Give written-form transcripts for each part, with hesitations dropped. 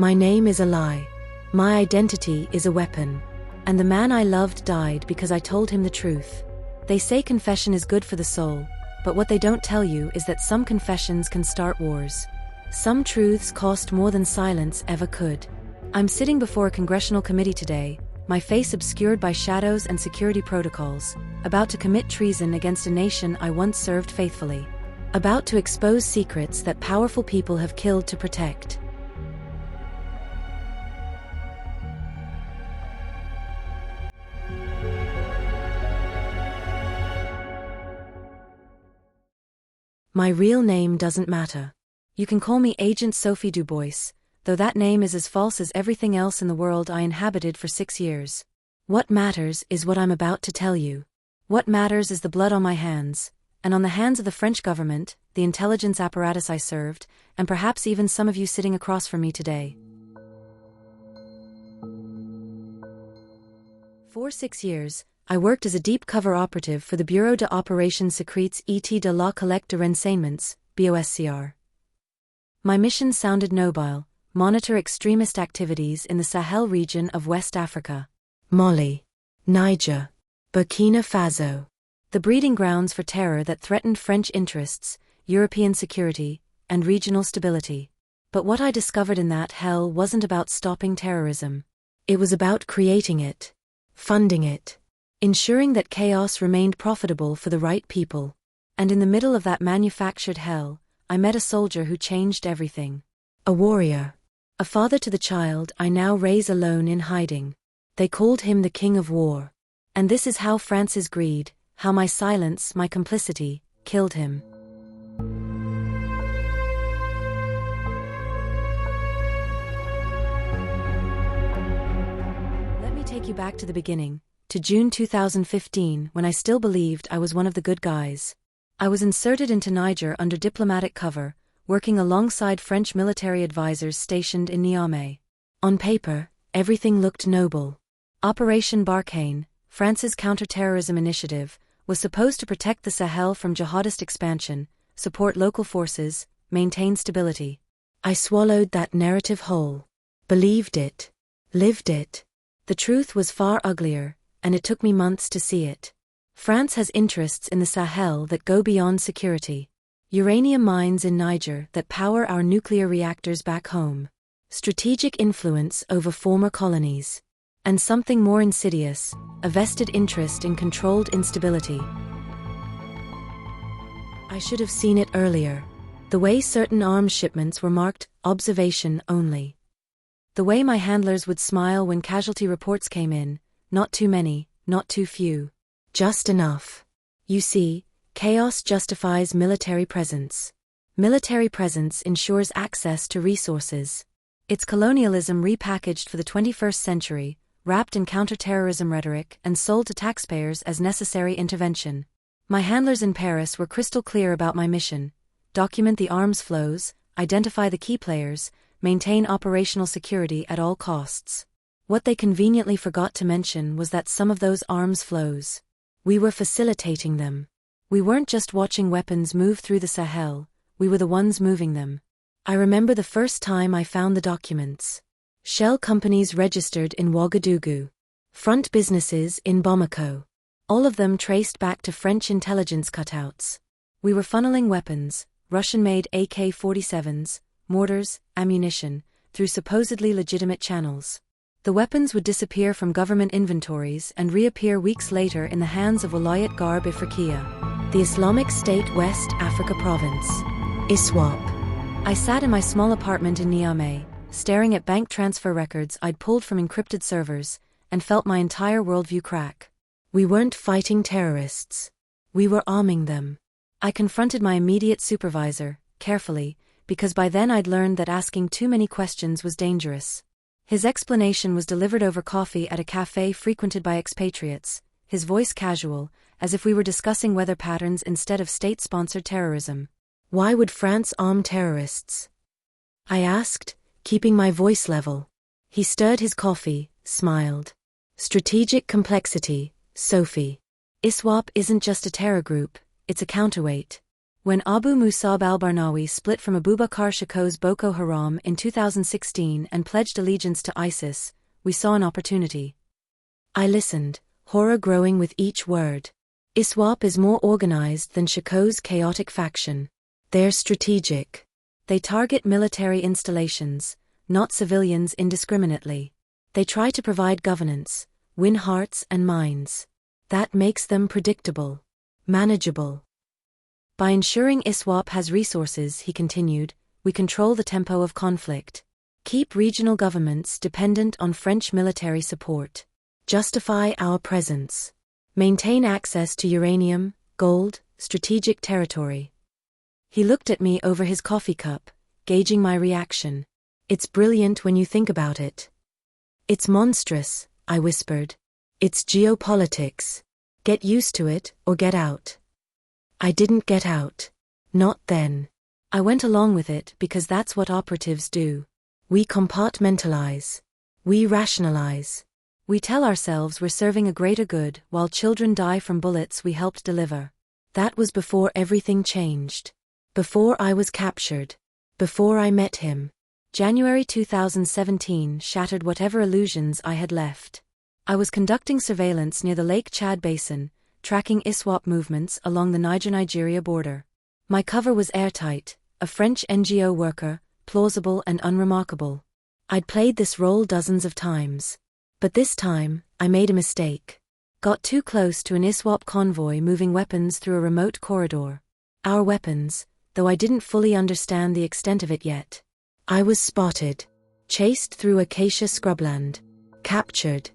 My name is a lie. My identity is a weapon. And the man I loved died because I told him the truth. They say confession is good for the soul, but what they don't tell you is that some confessions can start wars. Some truths cost more than silence ever could. I'm sitting before a congressional committee today, my face obscured by shadows and security protocols, about to commit treason against a nation I once served faithfully. About to expose secrets that powerful people have killed to protect. My real name doesn't matter. You can call me Agent Sophie Dubois, though that name is as false as everything else in the world I inhabited for 6 years. What matters is what I'm about to tell you. What matters is the blood on my hands, and on the hands of the French government, the intelligence apparatus I served, and perhaps even some of you sitting across from me today. For 6 years, I worked as a deep-cover operative for the Bureau de Operations Secrètes et de la Collecte de Renseignements, BOSCR. My mission sounded noble: monitor extremist activities in the Sahel region of West Africa, Mali, Niger, Burkina Faso, the breeding grounds for terror that threatened French interests, European security, and regional stability. But what I discovered in that hell wasn't about stopping terrorism. It was about creating it, funding it, ensuring that chaos remained profitable for the right people. And in the middle of that manufactured hell, I met a soldier who changed everything. A warrior. A father to the child I now raise alone in hiding. They called him the King of War. And this is how France's greed, how my silence, my complicity, killed him. Let me take you back to the beginning, to June 2015, when I still believed I was one of the good guys. I was inserted into Niger under diplomatic cover, working alongside French military advisors stationed in Niamey. On paper, everything looked noble. Operation Barkhane, France's counter-terrorism initiative, was supposed to protect the Sahel from jihadist expansion, support local forces, maintain stability. I swallowed that narrative whole. Believed it. Lived it. The truth was far uglier, and it took me months to see it. France has interests in the Sahel that go beyond security. Uranium mines in Niger that power our nuclear reactors back home. Strategic influence over former colonies. And something more insidious, a vested interest in controlled instability. I should have seen it earlier. The way certain arms shipments were marked, observation only. The way my handlers would smile when casualty reports came in, not too many, not too few. Just enough. You see, chaos justifies military presence. Military presence ensures access to resources. It's colonialism repackaged for the 21st century, wrapped in counter-terrorism rhetoric and sold to taxpayers as necessary intervention. My handlers in Paris were crystal clear about my mission: document the arms flows, identify the key players, maintain operational security at all costs. What they conveniently forgot to mention was that some of those arms flows, we were facilitating them. We weren't just watching weapons move through the Sahel, we were the ones moving them. I remember the first time I found the documents. Shell companies registered in Ouagadougou. Front businesses in Bamako. All of them traced back to French intelligence cutouts. We were funneling weapons, Russian-made AK-47s, mortars, ammunition, through supposedly legitimate channels. The weapons would disappear from government inventories and reappear weeks later in the hands of Wilayat Garb Ifriqiya, the Islamic State West Africa Province, ISWAP. I sat in my small apartment in Niamey, staring at bank transfer records I'd pulled from encrypted servers, and felt my entire worldview crack. We weren't fighting terrorists. We were arming them. I confronted my immediate supervisor, carefully, because by then I'd learned that asking too many questions was dangerous. His explanation was delivered over coffee at a cafe frequented by expatriates, his voice casual, as if we were discussing weather patterns instead of state-sponsored terrorism. Why would France arm terrorists? I asked, keeping my voice level. He stirred his coffee, smiled. Strategic complexity, Sophie. ISWAP isn't just a terror group, it's a counterweight. When Abu Musab al-Barnawi split from Abubakar Shiko's Boko Haram in 2016 and pledged allegiance to ISIS, we saw an opportunity. I listened, horror growing with each word. ISWAP is more organized than Shiko's chaotic faction. They're strategic. They target military installations, not civilians indiscriminately. They try to provide governance, win hearts and minds. That makes them predictable, manageable. By ensuring ISWAP has resources, he continued, we control the tempo of conflict. Keep regional governments dependent on French military support. Justify our presence. Maintain access to uranium, gold, strategic territory. He looked at me over his coffee cup, gauging my reaction. It's brilliant when you think about it. It's monstrous, I whispered. It's geopolitics. Get used to it, or get out. I didn't get out. Not then. I went along with it because that's what operatives do. We compartmentalize. We rationalize. We tell ourselves we're serving a greater good while children die from bullets we helped deliver. That was before everything changed. Before I was captured. Before I met him. January 2017 shattered whatever illusions I had left. I was conducting surveillance near the Lake Chad Basin, tracking ISWAP movements along the Niger-Nigeria border. My cover was airtight, a French NGO worker, plausible and unremarkable. I'd played this role dozens of times. But this time, I made a mistake. Got too close to an ISWAP convoy moving weapons through a remote corridor. Our weapons, though I didn't fully understand the extent of it yet. I was spotted. Chased through acacia scrubland. Captured.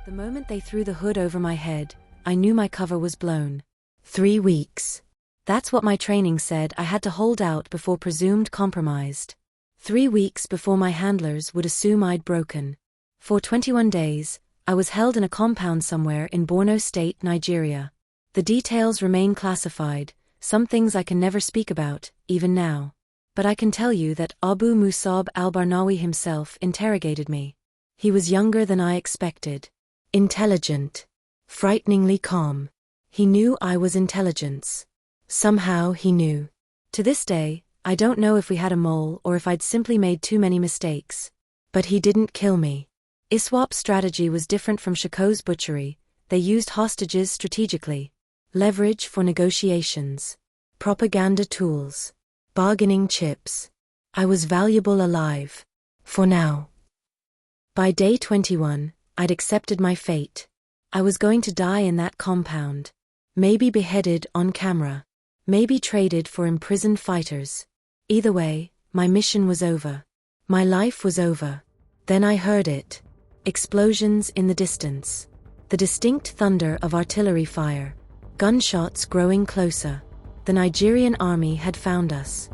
The moment they threw the hood over my head, I knew my cover was blown. 3 weeks. That's what my training said I had to hold out before presumed compromised. 3 weeks before my handlers would assume I'd broken. For 21 days, I was held in a compound somewhere in Borno State, Nigeria. The details remain classified, some things I can never speak about, even now. But I can tell you that Abu Musab al-Barnawi himself interrogated me. He was younger than I expected. Intelligent. Frighteningly calm. He knew I was intelligence. Somehow he knew. To this day, I don't know if we had a mole or if I'd simply made too many mistakes. But he didn't kill me. ISWAP's strategy was different from Shiko's butchery. They used hostages strategically. Leverage for negotiations. Propaganda tools. Bargaining chips. I was valuable alive. For now. By day 21, I'd accepted my fate. I was going to die in that compound. Maybe beheaded on camera. Maybe traded for imprisoned fighters. Either way, my mission was over. My life was over. Then I heard it. Explosions in the distance. The distinct thunder of artillery fire. Gunshots growing closer. The Nigerian army had found us.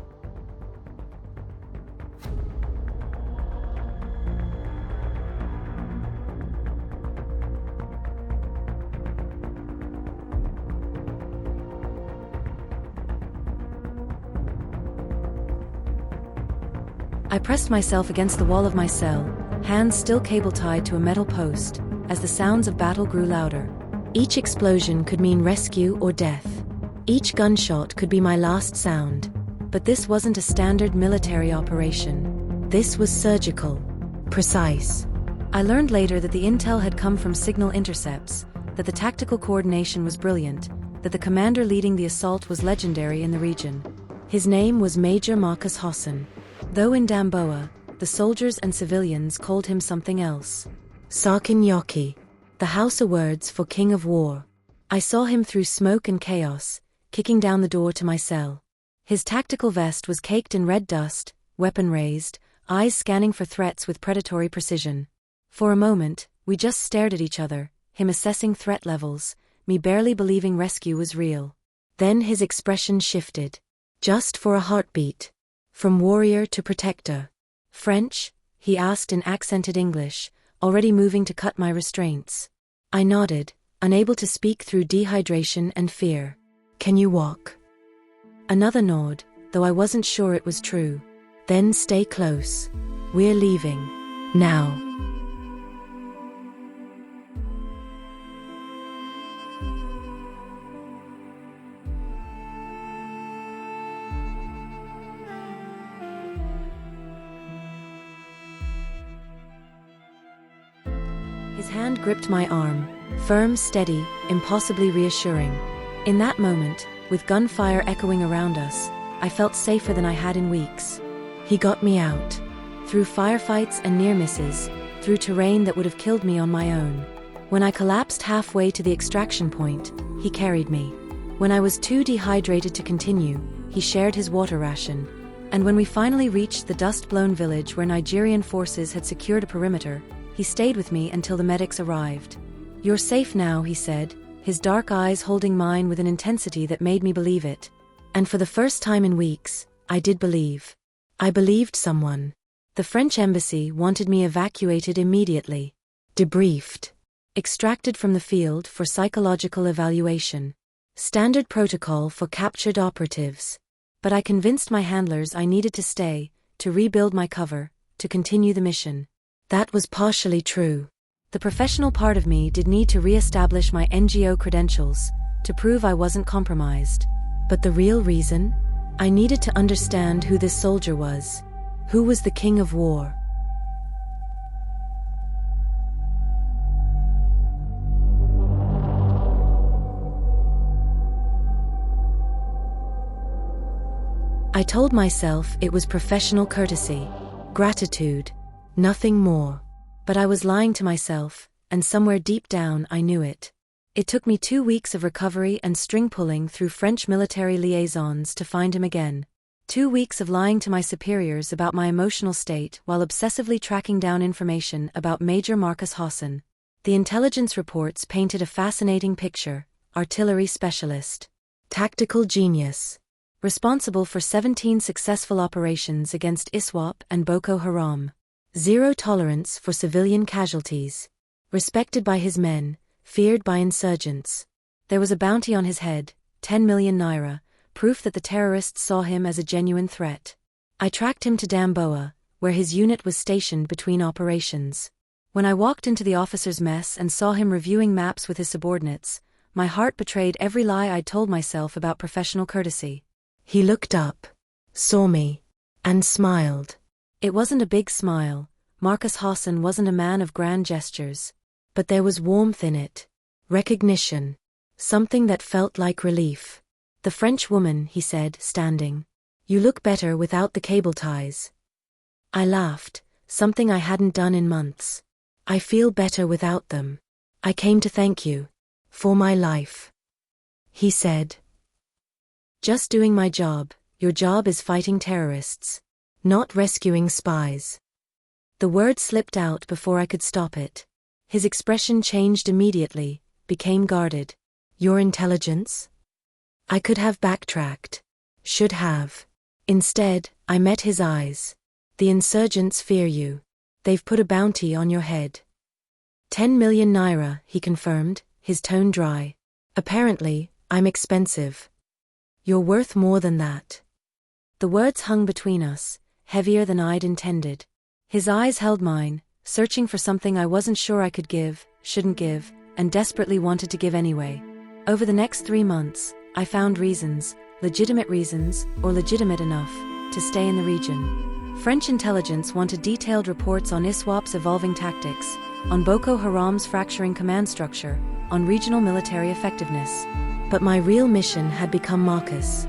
I pressed myself against the wall of my cell, hands still cable-tied to a metal post, as the sounds of battle grew louder. Each explosion could mean rescue or death. Each gunshot could be my last sound. But this wasn't a standard military operation. This was surgical. Precise. I learned later that the intel had come from signal intercepts, that the tactical coordination was brilliant, that the commander leading the assault was legendary in the region. His name was Major Marcus Hassan. Though in Damboa, the soldiers and civilians called him something else. Sarkin Yoki, the Hausa words for king of war. I saw him through smoke and chaos, kicking down the door to my cell. His tactical vest was caked in red dust, weapon raised, eyes scanning for threats with predatory precision. For a moment, we just stared at each other, him assessing threat levels, me barely believing rescue was real. Then his expression shifted. Just for a heartbeat. From warrior to protector. French? He asked in accented English, already moving to cut my restraints. I nodded, unable to speak through dehydration and fear. Can you walk? Another nod, though I wasn't sure it was true. Then stay close. We're leaving. Now. His hand gripped my arm, firm, steady, impossibly reassuring. In that moment, with gunfire echoing around us, I felt safer than I had in weeks. He got me out. Through firefights and near misses, through terrain that would have killed me on my own. When I collapsed halfway to the extraction point, he carried me. When I was too dehydrated to continue, he shared his water ration. And when we finally reached the dust-blown village where Nigerian forces had secured a perimeter, he stayed with me until the medics arrived. "You're safe now," he said, his dark eyes holding mine with an intensity that made me believe it. And for the first time in weeks, I did believe. I believed someone. The French embassy wanted me evacuated immediately. Debriefed. Extracted from the field for psychological evaluation. Standard protocol for captured operatives. But I convinced my handlers I needed to stay, to rebuild my cover, to continue the mission. That was partially true. The professional part of me did need to re-establish my NGO credentials, to prove I wasn't compromised. But the real reason? I needed to understand who this soldier was. Who was the king of war? I told myself it was professional courtesy, gratitude, nothing more. But I was lying to myself, and somewhere deep down I knew it. It took me 2 weeks of recovery and string-pulling through French military liaisons to find him again. 2 weeks of lying to my superiors about my emotional state while obsessively tracking down information about Major Marcus Hassan. The intelligence reports painted a fascinating picture: artillery specialist, tactical genius, responsible for 17 successful operations against ISWAP and Boko Haram. Zero tolerance for civilian casualties. Respected by his men, feared by insurgents. There was a bounty on his head, 10 million naira, proof that the terrorists saw him as a genuine threat. I tracked him to Damboa, where his unit was stationed between operations. When I walked into the officer's mess and saw him reviewing maps with his subordinates, my heart betrayed every lie I'd told myself about professional courtesy. He looked up, saw me, and smiled. It wasn't a big smile. Marcus Hassan wasn't a man of grand gestures. But there was warmth in it. Recognition. Something that felt like relief. "The French woman," he said, standing. "You look better without the cable ties." I laughed, something I hadn't done in months. "I feel better without them. I came to thank you. For my life," he said. "Just doing my job. Your job is fighting terrorists. Not rescuing spies." The word slipped out before I could stop it. His expression changed immediately, became guarded. "Your intelligence?" I could have backtracked. Should have. Instead, I met his eyes. "The insurgents fear you. They've put a bounty on your head." 10 million naira, he confirmed, his tone dry. "Apparently, I'm expensive." "You're worth more than that." The words hung between us, heavier than I'd intended. His eyes held mine, searching for something I wasn't sure I could give, shouldn't give, and desperately wanted to give anyway. Over the next 3 months, I found reasons, legitimate reasons, or legitimate enough, to stay in the region. French intelligence wanted detailed reports on ISWAP's evolving tactics, on Boko Haram's fracturing command structure, on regional military effectiveness. But my real mission had become Marcus.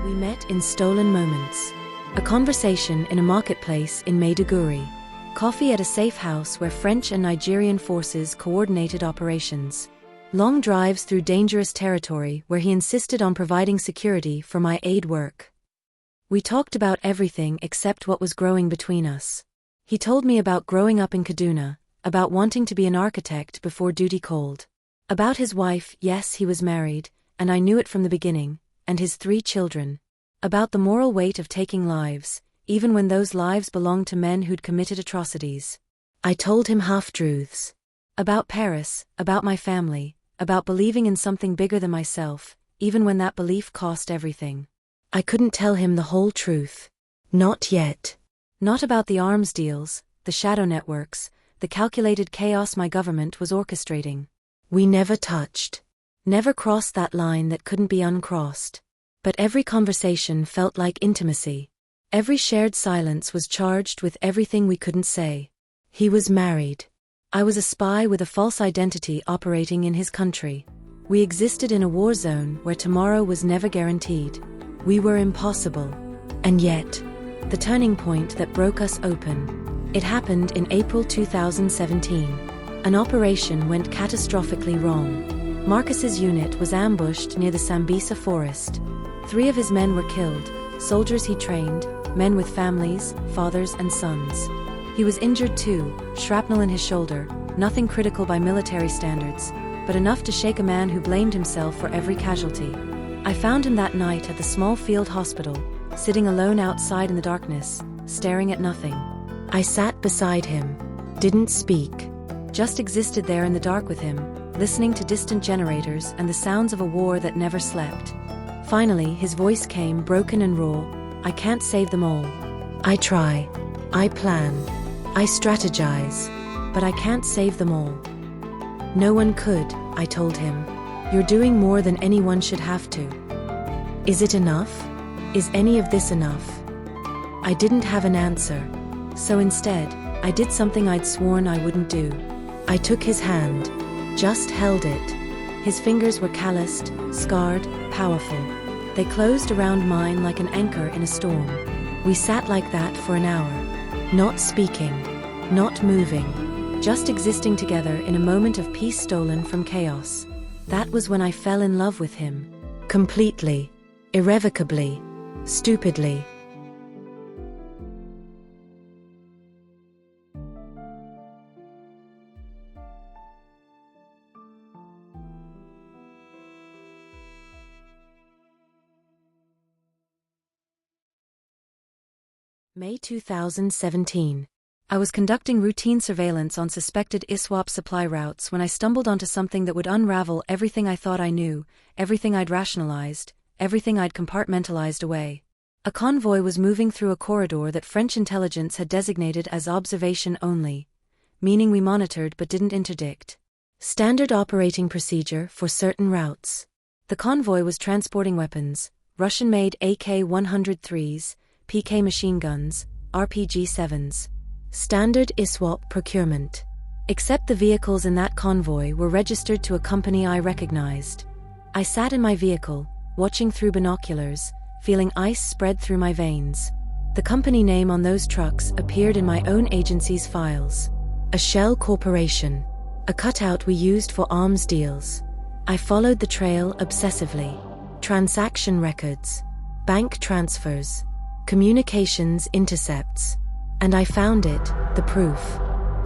We met in stolen moments. A conversation in a marketplace in Maiduguri. Coffee at a safe house where French and Nigerian forces coordinated operations. Long drives through dangerous territory where he insisted on providing security for my aid work. We talked about everything except what was growing between us. He told me about growing up in Kaduna, about wanting to be an architect before duty called. About his wife, yes, he was married, and I knew it from the beginning, and his 3 children. About the moral weight of taking lives, even when those lives belonged to men who'd committed atrocities. I told him half-truths. About Paris, about my family, about believing in something bigger than myself, even when that belief cost everything. I couldn't tell him the whole truth. Not yet. Not about the arms deals, the shadow networks, the calculated chaos my government was orchestrating. We never touched. Never crossed that line that couldn't be uncrossed. But every conversation felt like intimacy. Every shared silence was charged with everything we couldn't say. He was married. I was a spy with a false identity operating in his country. We existed in a war zone where tomorrow was never guaranteed. We were impossible. And yet, the turning point that broke us open. It happened in April 2017. An operation went catastrophically wrong. Marcus's unit was ambushed near the Sambisa forest. 3 of his men were killed, soldiers he trained, men with families, fathers and sons. He was injured too, shrapnel in his shoulder, nothing critical by military standards, but enough to shake a man who blamed himself for every casualty. I found him that night at the small field hospital, sitting alone outside in the darkness, staring at nothing. I sat beside him, didn't speak, just existed there in the dark with him, listening to distant generators and the sounds of a war that never slept. Finally, his voice came broken and raw. I can't save them all. I try. I plan. I strategize. But I can't save them all. No one could, I told him. You're doing more than anyone should have to. Is it enough? Is any of this enough? I didn't have an answer. So instead, I did something I'd sworn I wouldn't do. I took his hand. Just held it. His fingers were calloused, scarred, powerful. They closed around mine like an anchor in a storm. We sat like that for an hour. Not speaking. Not moving. Just existing together in a moment of peace stolen from chaos. That was when I fell in love with him. Completely. Irrevocably. Stupidly. May 2017. I was conducting routine surveillance on suspected ISWAP supply routes when I stumbled onto something that would unravel everything I thought I knew, everything I'd rationalized, everything I'd compartmentalized away. A convoy was moving through a corridor that French intelligence had designated as observation only, meaning we monitored but didn't interdict. Standard operating procedure for certain routes. The convoy was transporting weapons, Russian-made AK-103s, PK machine guns, RPG-7s. Standard ISWAP procurement. Except the vehicles in that convoy were registered to a company I recognized. I sat in my vehicle, watching through binoculars, feeling ice spread through my veins. The company name on those trucks appeared in my own agency's files. A shell corporation. A cutout we used for arms deals. I followed the trail obsessively. Transaction records. Bank transfers. Communications intercepts. And I found it, the proof.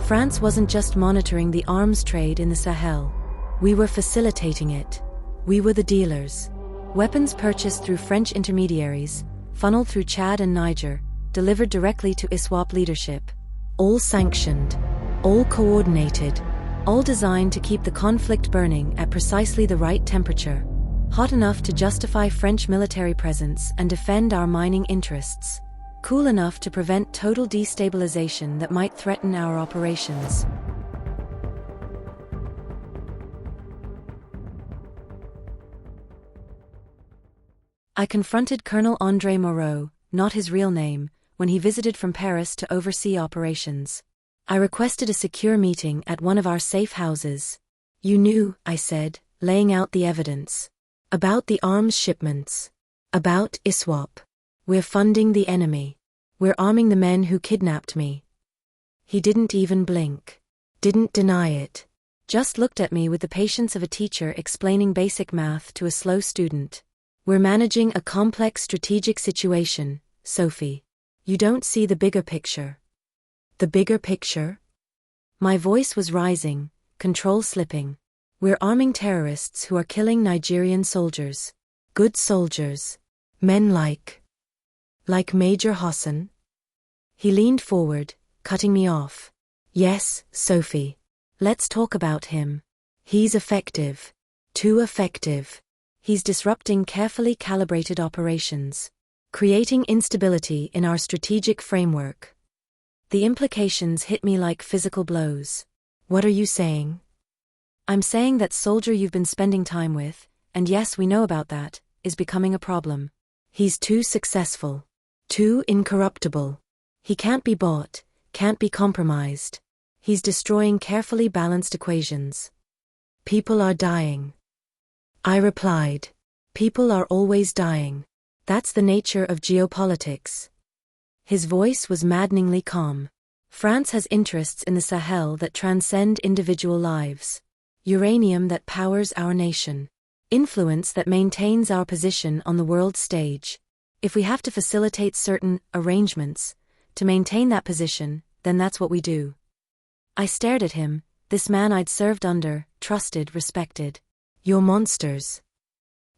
France wasn't just monitoring the arms trade in the Sahel. We were facilitating it. We were the dealers. Weapons purchased through French intermediaries, funneled through Chad and Niger, delivered directly to ISWAP leadership. All sanctioned. All coordinated. All designed to keep the conflict burning at precisely the right temperature. Hot enough to justify French military presence and defend our mining interests. Cool enough to prevent total destabilization that might threaten our operations. I confronted Colonel André Moreau, not his real name, when he visited from Paris to oversee operations. I requested a secure meeting at one of our safe houses. You knew, I said, laying out the evidence. About the arms shipments. About ISWAP. We're funding the enemy. We're arming the men who kidnapped me. He didn't even blink. Didn't deny it. Just looked at me with the patience of a teacher explaining basic math to a slow student. We're managing a complex strategic situation, Sophie. You don't see the bigger picture. The bigger picture? My voice was rising, control slipping. We're arming terrorists who are killing Nigerian soldiers. Good soldiers. Men like Major Hassan. He leaned forward, cutting me off. Yes, Sophie. Let's talk about him. He's effective. Too effective. He's disrupting carefully calibrated operations, creating instability in our strategic framework. The implications hit me like physical blows. What are you saying? I'm saying that soldier you've been spending time with, and yes, we know about that, is becoming a problem. He's too successful. Too incorruptible. He can't be bought, can't be compromised. He's destroying carefully balanced equations. People are dying. I replied. People are always dying. That's the nature of geopolitics. His voice was maddeningly calm. France has interests in the Sahel that transcend individual lives. Uranium that powers our nation. Influence that maintains our position on the world stage. If we have to facilitate certain arrangements to maintain that position, then that's what we do. I stared at him, this man I'd served under, trusted, respected. You're monsters.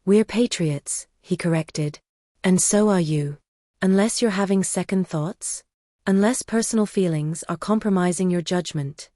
We're patriots, he corrected. And so are you. Unless you're having second thoughts? Unless personal feelings are compromising your judgment.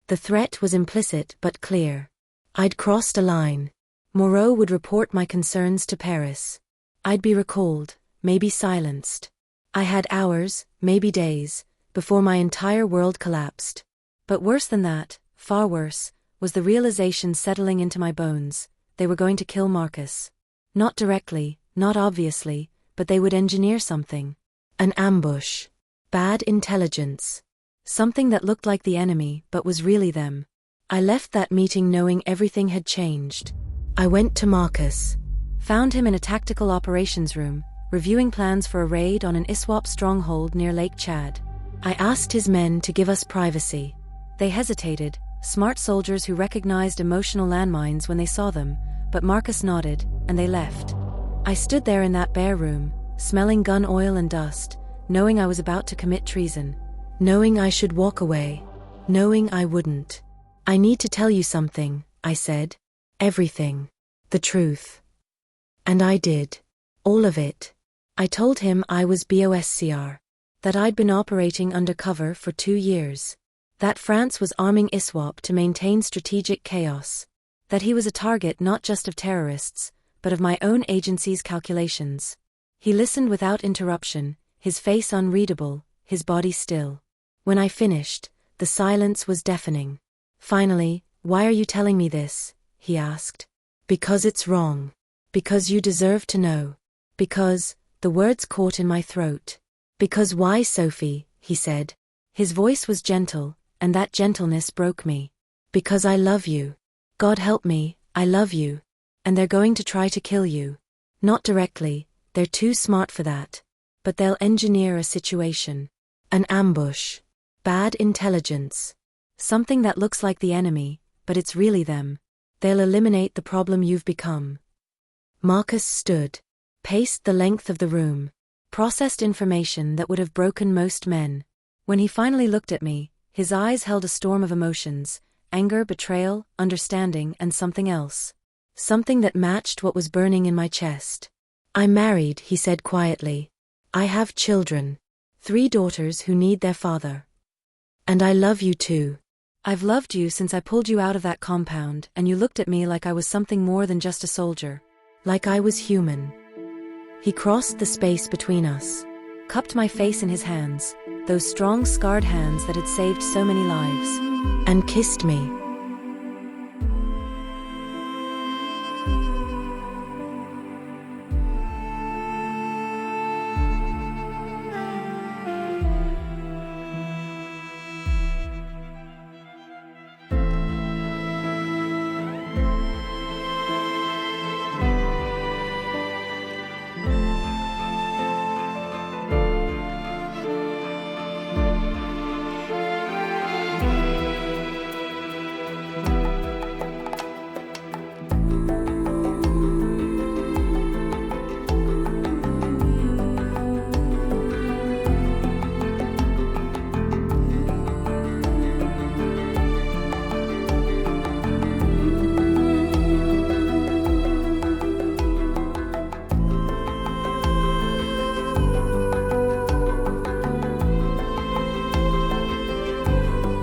The threat was implicit but clear. I'd crossed a line. Moreau would report my concerns to Paris. I'd be recalled, maybe silenced. I had hours, maybe days, before my entire world collapsed. But worse than that, far worse, was the realization settling into my bones. They were going to kill Marcus. Not directly, not obviously, but they would engineer something. An ambush. Bad intelligence. Something that looked like the enemy but was really them. I left that meeting knowing everything had changed. I went to Marcus. Found him in a tactical operations room, reviewing plans for a raid on an ISWAP stronghold near Lake Chad. I asked his men to give us privacy. They hesitated, smart soldiers who recognized emotional landmines when they saw them, but Marcus nodded, and they left. I stood there in that bare room, smelling gun oil and dust, knowing I was about to commit treason. Knowing I should walk away. Knowing I wouldn't. I need to tell you something, I said. Everything. The truth. And I did. All of it. I told him I was BOSCR. That I'd been operating undercover for 2 years. That France was arming ISWAP to maintain strategic chaos. That he was a target not just of terrorists, but of my own agency's calculations. He listened without interruption, his face unreadable, his body still. When I finished, the silence was deafening. Finally, why are you telling me this? He asked. Because it's wrong. Because you deserve to know. Because, the words caught in my throat. Because why, Sophie, he said. His voice was gentle, and that gentleness broke me. Because I love you. God help me, I love you. And they're going to try to kill you. Not directly, they're too smart for that. But they'll engineer a situation. An ambush. Bad intelligence. Something that looks like the enemy, but it's really them. They'll eliminate the problem you've become. Marcus stood. Paced the length of the room. Processed information that would have broken most men. When he finally looked at me, his eyes held a storm of emotions. Anger, betrayal, understanding, and something else. Something that matched what was burning in my chest. I'm married, he said quietly. I have children. 3 daughters who need their father. And I love you too. I've loved you since I pulled you out of that compound, and you looked at me like I was something more than just a soldier. Like I was human. He crossed the space between us. Cupped my face in his hands, those strong scarred hands that had saved so many lives. And kissed me.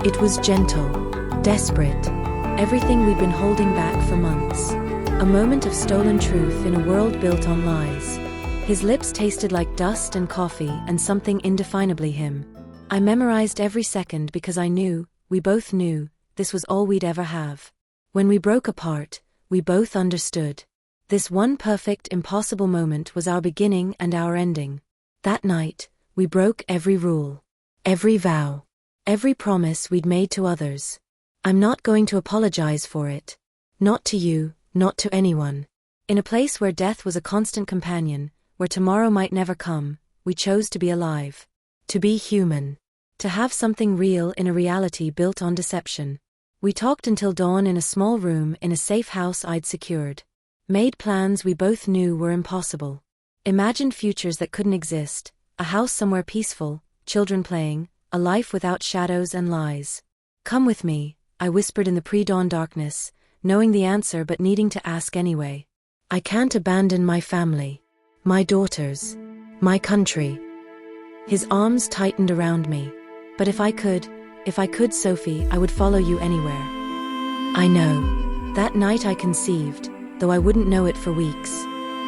It was gentle, desperate, everything we'd been holding back for months. A moment of stolen truth in a world built on lies. His lips tasted like dust and coffee and something indefinably him. I memorized every second because I knew, we both knew, this was all we'd ever have. When we broke apart, we both understood. This one perfect, impossible moment was our beginning and our ending. That night, we broke every rule, every vow, every promise we'd made to others. I'm not going to apologize for it. Not to you, not to anyone. In a place where death was a constant companion, where tomorrow might never come, we chose to be alive. To be human. To have something real in a reality built on deception. We talked until dawn in a small room in a safe house I'd secured. Made plans we both knew were impossible. Imagined futures that couldn't exist, a house somewhere peaceful, children playing, a life without shadows and lies. Come with me, I whispered in the pre-dawn darkness, knowing the answer but needing to ask anyway. I can't abandon my family. My daughters. My country. His arms tightened around me. But if I could, Sophie, I would follow you anywhere. I know. That night I conceived, though I wouldn't know it for weeks.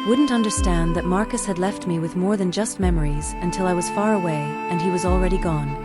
Wouldn't understand that Marcus had left me with more than just memories until I was far away and he was already gone.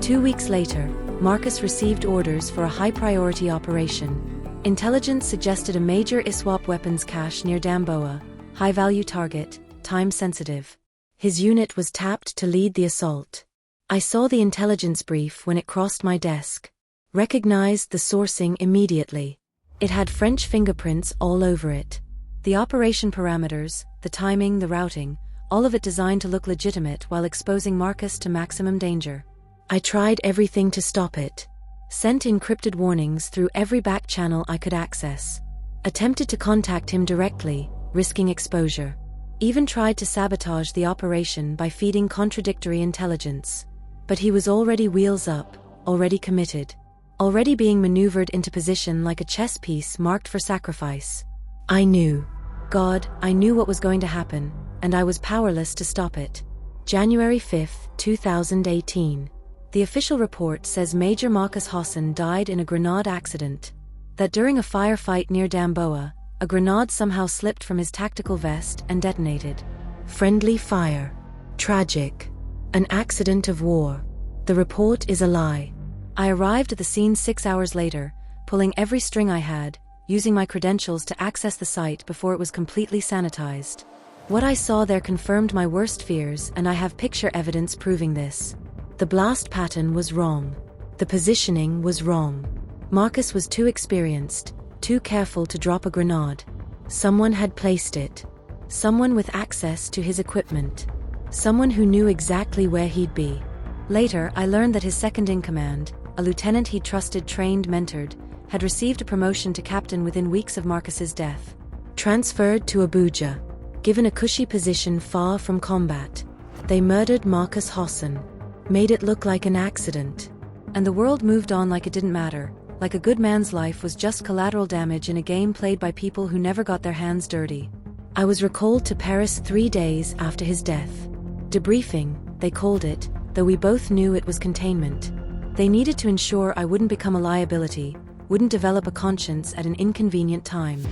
Two weeks later, Marcus received orders for a high-priority operation. Intelligence suggested a major ISWAP weapons cache near Damboa, high-value target, time-sensitive. His unit was tapped to lead the assault. I saw the intelligence brief when it crossed my desk. Recognized the sourcing immediately. It had French fingerprints all over it. The operation parameters, the timing, the routing, all of it designed to look legitimate while exposing Marcus to maximum danger. I tried everything to stop it. Sent encrypted warnings through every back channel I could access. Attempted to contact him directly, risking exposure. Even tried to sabotage the operation by feeding contradictory intelligence. But he was already wheels up, already committed. Already being maneuvered into position like a chess piece marked for sacrifice. I knew. God, I knew what was going to happen, and I was powerless to stop it. January 5, 2018. The official report says Major Marcus Hassan died in a grenade accident. That during a firefight near Damboa, a grenade somehow slipped from his tactical vest and detonated. Friendly fire. Tragic. An accident of war. The report is a lie. I arrived at the scene 6 hours later, pulling every string I had, using my credentials to access the site before it was completely sanitized. What I saw there confirmed my worst fears, and I have picture evidence proving this. The blast pattern was wrong. The positioning was wrong. Marcus was too experienced, too careful to drop a grenade. Someone had placed it. Someone with access to his equipment. Someone who knew exactly where he'd be. Later, I learned that his second-in-command, a lieutenant he'd trusted, trained, mentored, had received a promotion to captain within weeks of Marcus's death. Transferred to Abuja. Given a cushy position far from combat. They murdered Marcus Hassan. Made it look like an accident. And the world moved on like it didn't matter, like a good man's life was just collateral damage in a game played by people who never got their hands dirty. I was recalled to Paris 3 days after his death. Debriefing, they called it, though we both knew it was containment. They needed to ensure I wouldn't become a liability, wouldn't develop a conscience at an inconvenient time.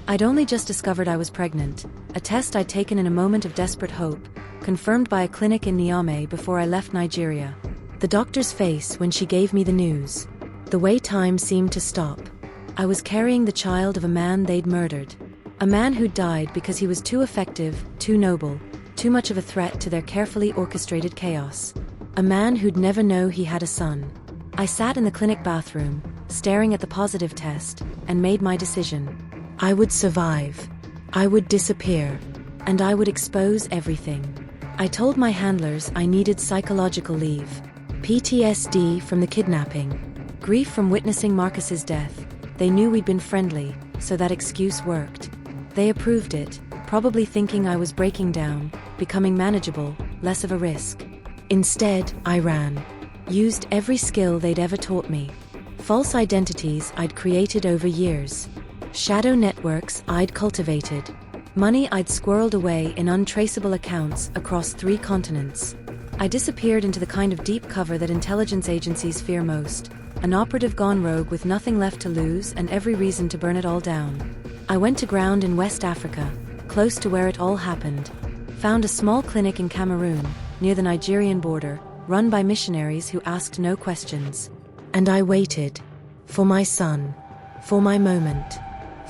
I'd only just discovered I was pregnant, a test I'd taken in a moment of desperate hope, confirmed by a clinic in Niamey before I left Nigeria. The doctor's face when she gave me the news. The way time seemed to stop. I was carrying the child of a man they'd murdered. A man who'd died because he was too effective, too noble, too much of a threat to their carefully orchestrated chaos. A man who'd never know he had a son. I sat in the clinic bathroom, staring at the positive test, and made my decision. I would survive. I would disappear. And I would expose everything. I told my handlers I needed psychological leave. PTSD from the kidnapping. Grief from witnessing Marcus's death. They knew we'd been friendly, so that excuse worked. They approved it, probably thinking I was breaking down, becoming manageable, less of a risk. Instead, I ran. Used every skill they'd ever taught me. False identities I'd created over years. Shadow networks I'd cultivated. Money I'd squirreled away in untraceable accounts across 3 continents. I disappeared into the kind of deep cover that intelligence agencies fear most, an operative gone rogue with nothing left to lose and every reason to burn it all down. I went to ground in West Africa, close to where it all happened. Found a small clinic in Cameroon, near the Nigerian border, run by missionaries who asked no questions. And I waited. For my son. For my moment.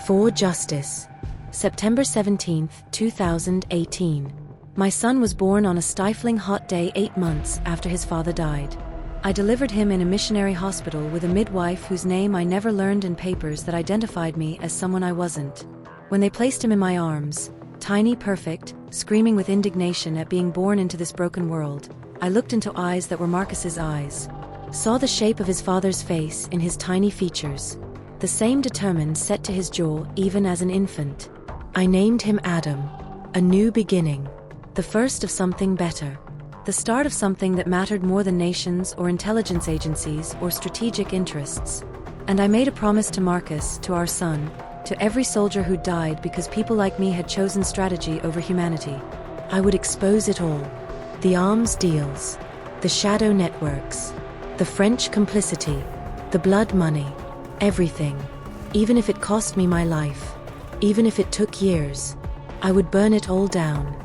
For justice. September 17, 2018. My son was born on a stifling hot day 8 months after his father died. I delivered him in a missionary hospital with a midwife whose name I never learned in papers that identified me as someone I wasn't. When they placed him in my arms, tiny, perfect, screaming with indignation at being born into this broken world, I looked into eyes that were Marcus's eyes. Saw the shape of his father's face in his tiny features. The same determined set to his jaw even as an infant. I named him Adam. A new beginning. The first of something better. The start of something that mattered more than nations or intelligence agencies or strategic interests. And I made a promise to Marcus, to our son, to every soldier who died because people like me had chosen strategy over humanity. I would expose it all. The arms deals. The shadow networks. The French complicity. The blood money. Everything. Even if it cost me my life. Even if it took years. I would burn it all down.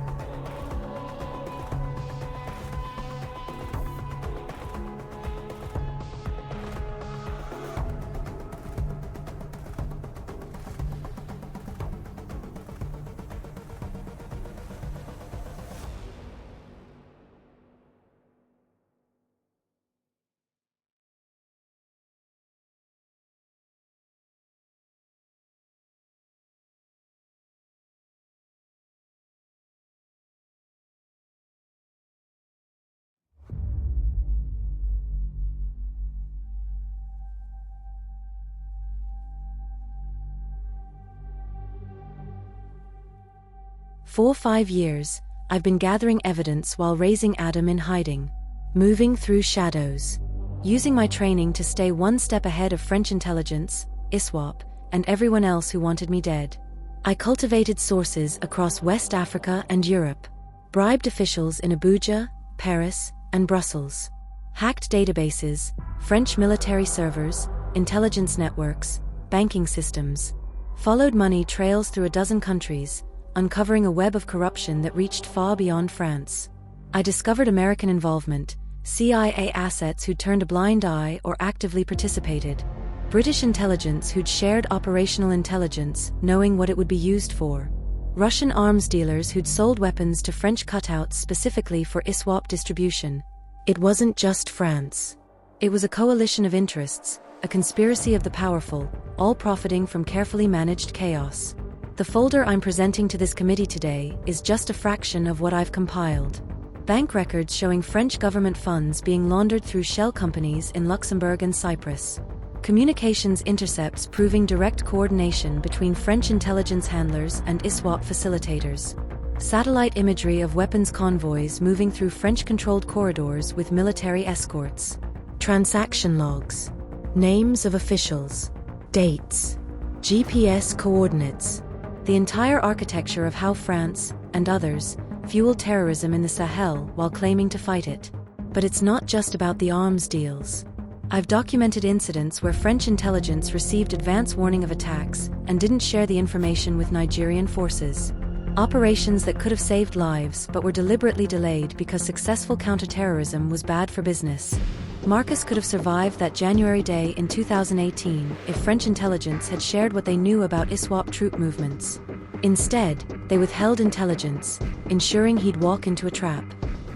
For 5 years, I've been gathering evidence while raising Adam in hiding, moving through shadows, using my training to stay one step ahead of French intelligence, ISWAP, and everyone else who wanted me dead. I cultivated sources across West Africa and Europe, bribed officials in Abuja, Paris, and Brussels, hacked databases, French military servers, intelligence networks, banking systems, followed money trails through a dozen countries, uncovering a web of corruption that reached far beyond France. I discovered American involvement, CIA assets who'd turned a blind eye or actively participated, British intelligence who'd shared operational intelligence, knowing what it would be used for, Russian arms dealers who'd sold weapons to French cutouts specifically for ISWAP distribution. It wasn't just France. It was a coalition of interests, a conspiracy of the powerful, all profiting from carefully managed chaos. The folder I'm presenting to this committee today is just a fraction of what I've compiled. Bank records showing French government funds being laundered through shell companies in Luxembourg and Cyprus. Communications intercepts proving direct coordination between French intelligence handlers and ISWAP facilitators. Satellite imagery of weapons convoys moving through French-controlled corridors with military escorts. Transaction logs. Names of officials. Dates. GPS coordinates. The entire architecture of how France, and others, fueled terrorism in the Sahel while claiming to fight it. But it's not just about the arms deals. I've documented incidents where French intelligence received advance warning of attacks and didn't share the information with Nigerian forces. Operations that could have saved lives but were deliberately delayed because successful counterterrorism was bad for business. Marcus could have survived that January day in 2018 if French intelligence had shared what they knew about ISWAP troop movements. Instead, they withheld intelligence, ensuring he'd walk into a trap.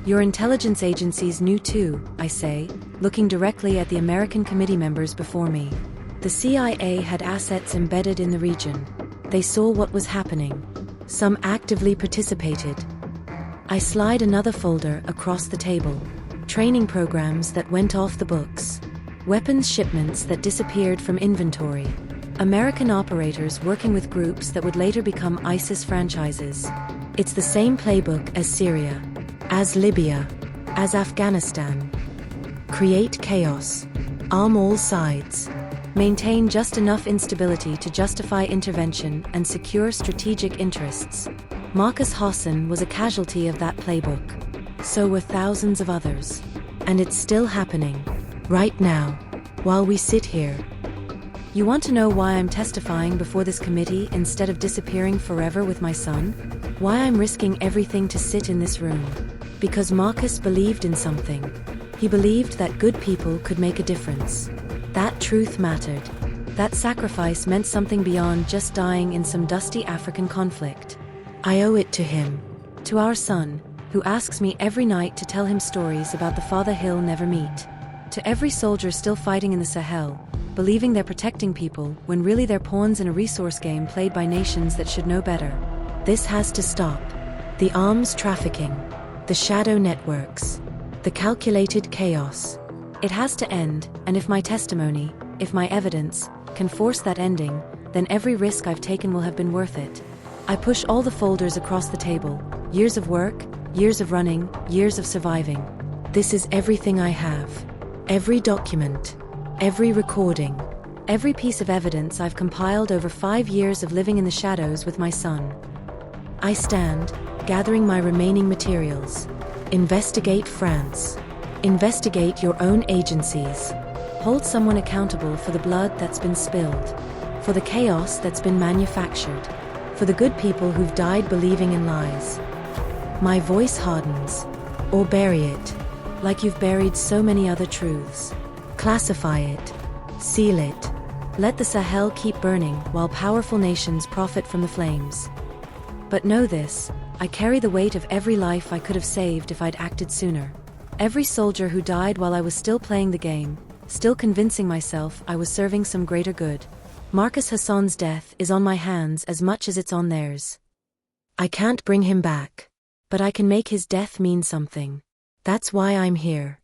Your intelligence agencies knew too, I say, looking directly at the American committee members before me. The CIA had assets embedded in the region. They saw what was happening. Some actively participated. I slide another folder across the table. Training programs that went off the books. Weapons shipments that disappeared from inventory. American operators working with groups that would later become ISIS franchises. It's the same playbook as Syria, as Libya, as Afghanistan. Create chaos. Arm all sides. Maintain just enough instability to justify intervention and secure strategic interests. Marcus Hassan was a casualty of that playbook. So were thousands of others. And it's still happening. Right now. While we sit here. You want to know why I'm testifying before this committee instead of disappearing forever with my son? Why I'm risking everything to sit in this room? Because Marcus believed in something. He believed that good people could make a difference. That truth mattered. That sacrifice meant something beyond just dying in some dusty African conflict. I owe it to him. To our son, who asks me every night to tell him stories about the father he'll never meet. To every soldier still fighting in the Sahel, believing they're protecting people when really they're pawns in a resource game played by nations that should know better. This has to stop. The arms trafficking. The shadow networks. The calculated chaos. It has to end, and if my testimony, if my evidence, can force that ending, then every risk I've taken will have been worth it. I push all the folders across the table. Years of work, years of running, years of surviving. This is everything I have. Every document. Every recording. Every piece of evidence I've compiled over 5 years of living in the shadows with my son. I stand, gathering my remaining materials. Investigate France. Investigate your own agencies. Hold someone accountable for the blood that's been spilled. For the chaos that's been manufactured. For the good people who've died believing in lies. My voice hardens. Or bury it. Like you've buried so many other truths. Classify it. Seal it. Let the Sahel keep burning while powerful nations profit from the flames. But know this, I carry the weight of every life I could have saved if I'd acted sooner. Every soldier who died while I was still playing the game, still convincing myself I was serving some greater good. Marcus Hassan's death is on my hands as much as it's on theirs. I can't bring him back. But I can make his death mean something. That's why I'm here.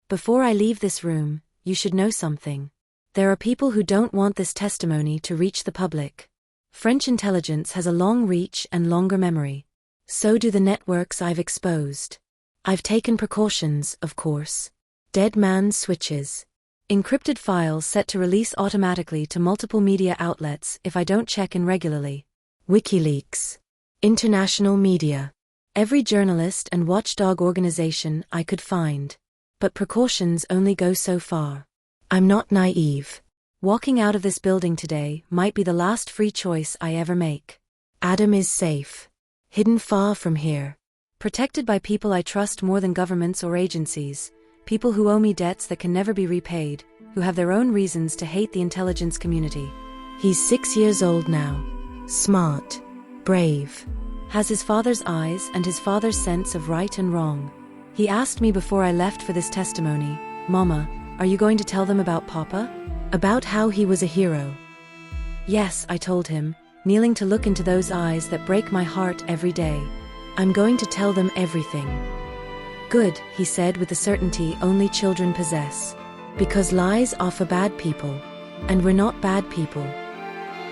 Before I leave this room, you should know something. There are people who don't want this testimony to reach the public. French intelligence has a long reach and longer memory. So do the networks I've exposed. I've taken precautions, of course. Dead man's switches. Encrypted files set to release automatically to multiple media outlets if I don't check in regularly. WikiLeaks. International media. Every journalist and watchdog organization I could find. But precautions only go so far. I'm not naive. Walking out of this building today might be the last free choice I ever make. Adam is safe. Hidden far from here. Protected by people I trust more than governments or agencies. People who owe me debts that can never be repaid, who have their own reasons to hate the intelligence community. He's 6 years old now. Smart. Brave. Has his father's eyes and his father's sense of right and wrong. He asked me before I left for this testimony, "Mama, are you going to tell them about Papa? About how he was a hero?" "Yes," I told him, kneeling to look into those eyes that break my heart every day. "I'm going to tell them everything." "Good," he said with the certainty only children possess. "Because lies are for bad people. And we're not bad people."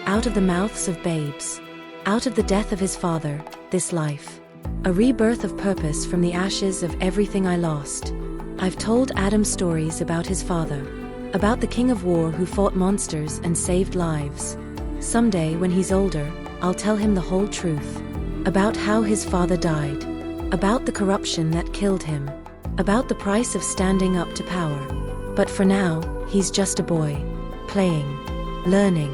Out of the mouths of babes. Out of the death of his father, this life. A rebirth of purpose from the ashes of everything I lost. I've told Adam stories about his father. About the king of war who fought monsters and saved lives. Someday, when he's older, I'll tell him the whole truth. About how his father died. About the corruption that killed him. About the price of standing up to power. But for now, he's just a boy. Playing. Learning.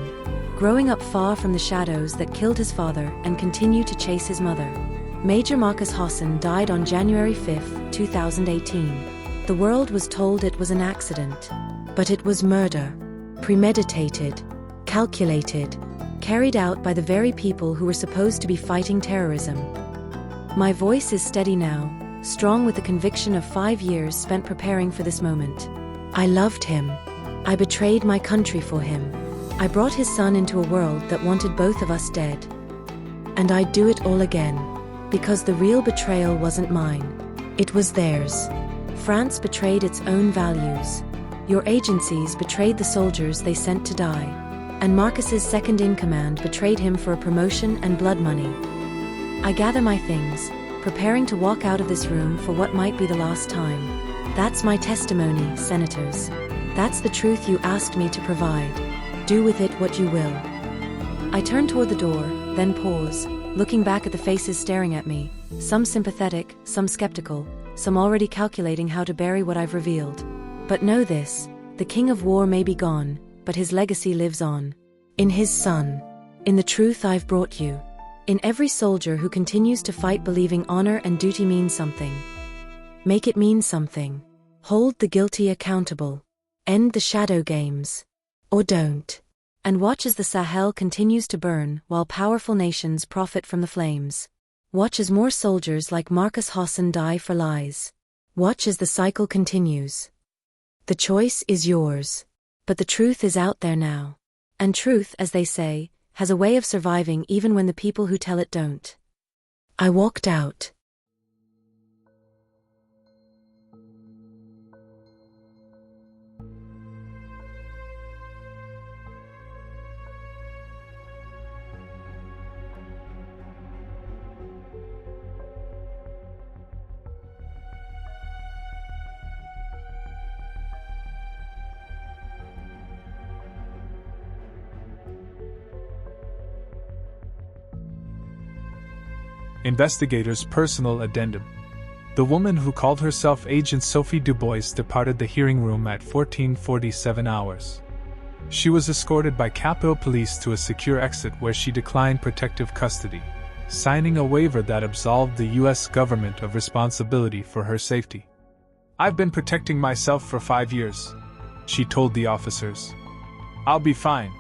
Growing up far from the shadows that killed his father and continue to chase his mother. Major Marcus Hassan died on January 5, 2018. The world was told it was an accident. But it was murder. Premeditated. Calculated. Carried out by the very people who were supposed to be fighting terrorism. My voice is steady now, strong with the conviction of 5 years spent preparing for this moment. I loved him. I betrayed my country for him. I brought his son into a world that wanted both of us dead. And I'd do it all again. Because the real betrayal wasn't mine. It was theirs. France betrayed its own values. Your agencies betrayed the soldiers they sent to die. And Marcus's second-in-command betrayed him for a promotion and blood money. I gather my things, preparing to walk out of this room for what might be the last time. That's my testimony, senators. That's the truth you asked me to provide. Do with it what you will. I turn toward the door, then pause, looking back at the faces staring at me, some sympathetic, some skeptical, some already calculating how to bury what I've revealed. But know this, the king of war may be gone, but his legacy lives on. In his son. In the truth I've brought you. In every soldier who continues to fight believing honor and duty mean something. Make it mean something. Hold the guilty accountable. End the shadow games. Or don't. And watch as the Sahel continues to burn while powerful nations profit from the flames. Watch as more soldiers like Marcus Hassan die for lies. Watch as the cycle continues. The choice is yours. But the truth is out there now. And truth, as they say, has a way of surviving even when the people who tell it don't. I walked out. Investigators' personal addendum. The woman who called herself Agent Sophie Dubois departed the hearing room at 14:47 hours. She was escorted by Capitol Police to a secure exit where she declined protective custody, signing a waiver that absolved the U.S. government of responsibility for her safety. "I've been protecting myself for 5 years," she told the officers. "I'll be fine."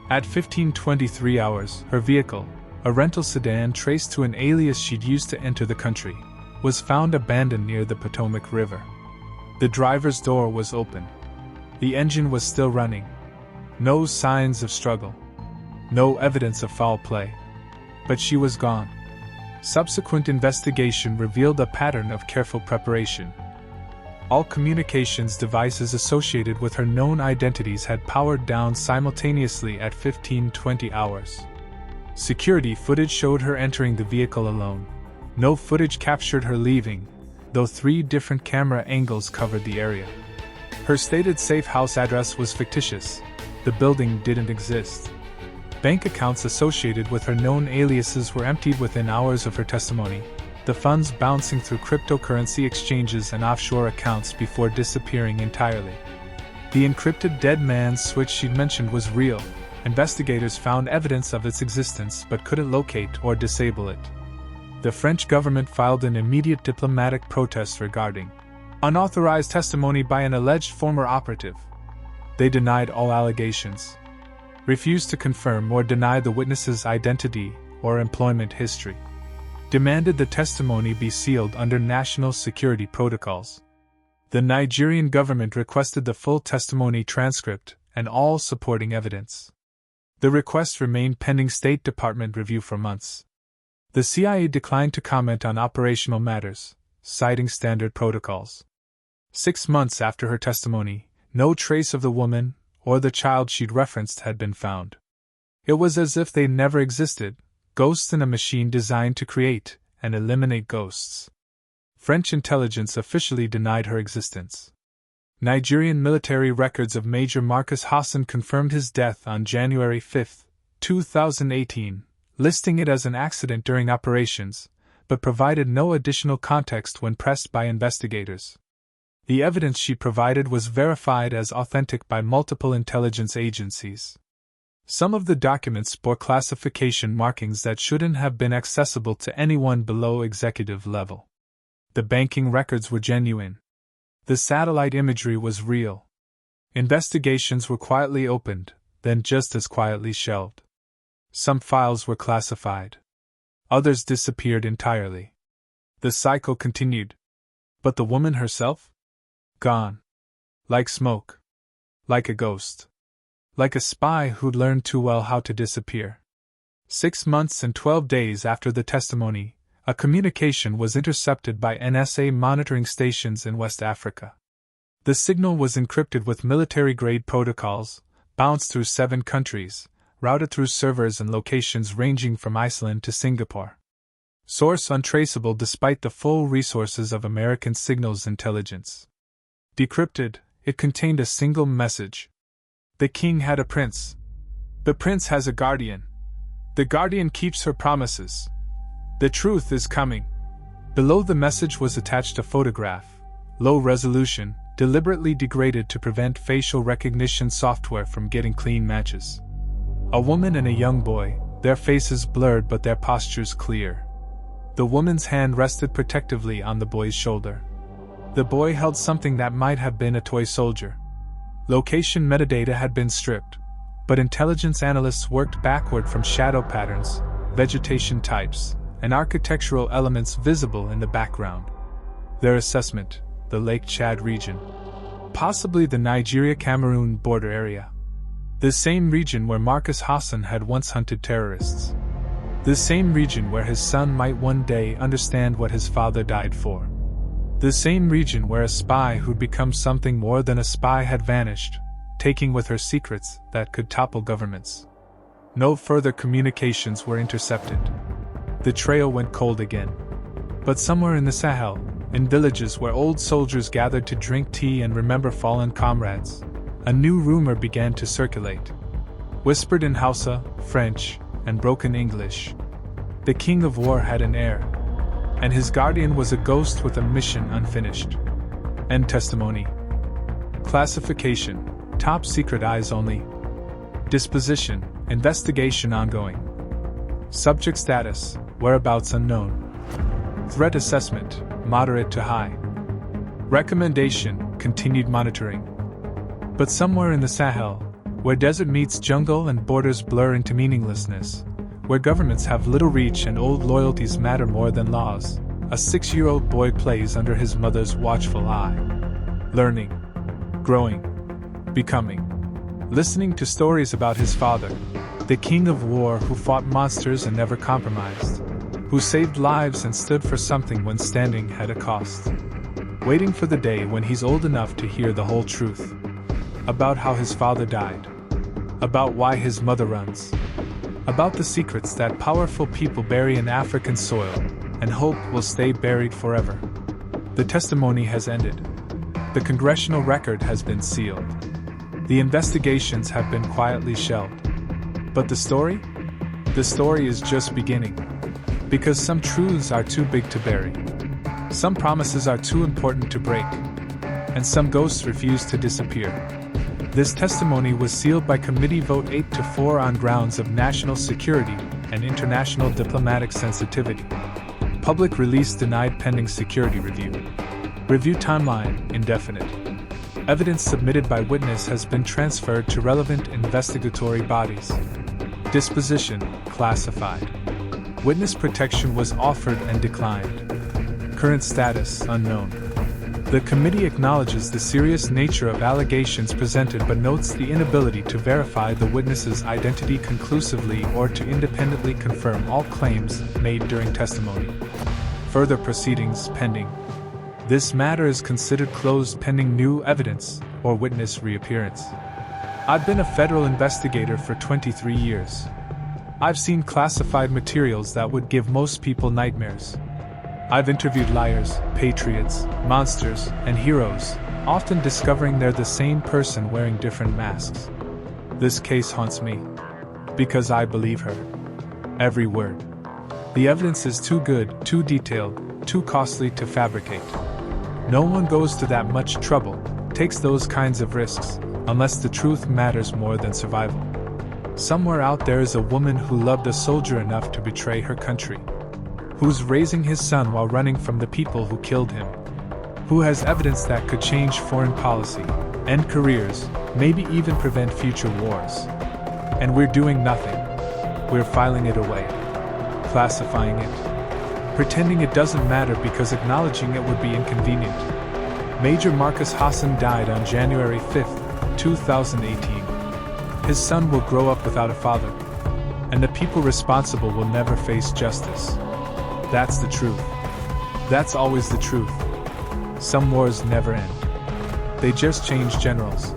At 15:23 hours, her vehicle, a rental sedan traced to an alias she'd used to enter the country, was found abandoned near the Potomac River. The driver's door was open. The engine was still running. No signs of struggle. No evidence of foul play. But she was gone. Subsequent investigation revealed a pattern of careful preparation. All communications devices associated with her known identities had powered down simultaneously at 15:20 hours. Security footage showed her entering the vehicle alone. No footage captured her leaving, though 3 different camera angles covered the area. Her stated safe house address was fictitious. The building didn't exist. Bank accounts associated with her known aliases were emptied within hours of her testimony, the funds bouncing through cryptocurrency exchanges and offshore accounts before disappearing entirely. The encrypted dead man's switch she'd mentioned was real. Investigators found evidence of its existence but couldn't locate or disable it. The French government filed an immediate diplomatic protest regarding unauthorized testimony by an alleged former operative. They denied all allegations, refused to confirm or deny the witness's identity or employment history, demanded the testimony be sealed under national security protocols. The Nigerian government requested the full testimony transcript and all supporting evidence. The request remained pending State Department review for months. The CIA declined to comment on operational matters, citing standard protocols. 6 months after her testimony, no trace of the woman or the child she'd referenced had been found. It was as if they never existed, ghosts in a machine designed to create and eliminate ghosts. French intelligence officially denied her existence. Nigerian military records of Major Marcus Hassan confirmed his death on January 5, 2018, listing it as an accident during operations, but provided no additional context when pressed by investigators. The evidence she provided was verified as authentic by multiple intelligence agencies. Some of the documents bore classification markings that shouldn't have been accessible to anyone below executive level. The banking records were genuine. The satellite imagery was real. Investigations were quietly opened, then just as quietly shelved. Some files were classified. Others disappeared entirely. The cycle continued. But the woman herself? Gone. Like smoke. Like a ghost. Like a spy who'd learned too well how to disappear. 6 months and 12 days after the testimony, a communication was intercepted by NSA monitoring stations in West Africa. The signal was encrypted with military-grade protocols, bounced through 7 countries, routed through servers and locations ranging from Iceland to Singapore. Source untraceable despite the full resources of American signals intelligence. Decrypted, it contained a single message. The king had a prince. The prince has a guardian. The guardian keeps her promises. The truth is coming. Below the message was attached a photograph, low resolution, deliberately degraded to prevent facial recognition software from getting clean matches. A woman and a young boy, their faces blurred but their postures clear. The woman's hand rested protectively on the boy's shoulder. The boy held something that might have been a toy soldier. Location metadata had been stripped, but intelligence analysts worked backward from shadow patterns, vegetation types, and architectural elements visible in the background. Their assessment: the Lake Chad region. Possibly the Nigeria-Cameroon border area. The same region where Marcus Hassan had once hunted terrorists. The same region where his son might one day understand what his father died for. The same region where a spy who'd become something more than a spy had vanished, taking with her secrets that could topple governments. No further communications were intercepted. The trail went cold again. But somewhere in the Sahel, in villages where old soldiers gathered to drink tea and remember fallen comrades, a new rumor began to circulate. Whispered in Hausa, French, and broken English. The king of war had an heir, and his guardian was a ghost with a mission unfinished. End testimony. Classification: top secret, eyes only. Disposition: investigation ongoing. Subject status: whereabouts unknown. Threat assessment: moderate to high. Recommendation: continued monitoring. But somewhere in the Sahel, where desert meets jungle and borders blur into meaninglessness, where governments have little reach and old loyalties matter more than laws, a 6-year-old boy plays under his mother's watchful eye. Learning, growing, becoming. Listening to stories about his father, the king of war who fought monsters and never compromised, who saved lives and stood for something when standing had a cost. Waiting for the day when he's old enough to hear the whole truth. About how his father died. About why his mother runs. About the secrets that powerful people bury in African soil, and hope will stay buried forever. The testimony has ended. The congressional record has been sealed. The investigations have been quietly shelved. But the story? The story is just beginning. Because some truths are too big to bury. Some promises are too important to break. And some ghosts refuse to disappear. This testimony was sealed by committee vote 8-4 on grounds of national security and international diplomatic sensitivity. Public release denied pending security review. Review timeline indefinite. Evidence submitted by witness has been transferred to relevant investigatory bodies. Disposition classified. Witness protection was offered and declined. Current status unknown. The committee acknowledges the serious nature of allegations presented but notes the inability to verify the witness's identity conclusively or to independently confirm all claims made during testimony. Further proceedings pending. This matter is considered closed pending new evidence or witness reappearance. I've been a federal investigator for 23 years. I've seen classified materials that would give most people nightmares. I've interviewed liars, patriots, monsters, and heroes, often discovering they're the same person wearing different masks. This case haunts me. Because I believe her. Every word. The evidence is too good, too detailed, too costly to fabricate. No one goes to that much trouble, takes those kinds of risks, unless the truth matters more than survival. Somewhere out there is a woman who loved a soldier enough to betray her country. Who's raising his son while running from the people who killed him. Who has evidence that could change foreign policy, end careers, maybe even prevent future wars. And we're doing nothing. We're filing it away. Classifying it. Pretending it doesn't matter because acknowledging it would be inconvenient. Major Marcus Hassan died on January 5, 2018. His son will grow up without a father. And the people responsible will never face justice. That's the truth. That's always the truth. Some wars never end. They just change generals.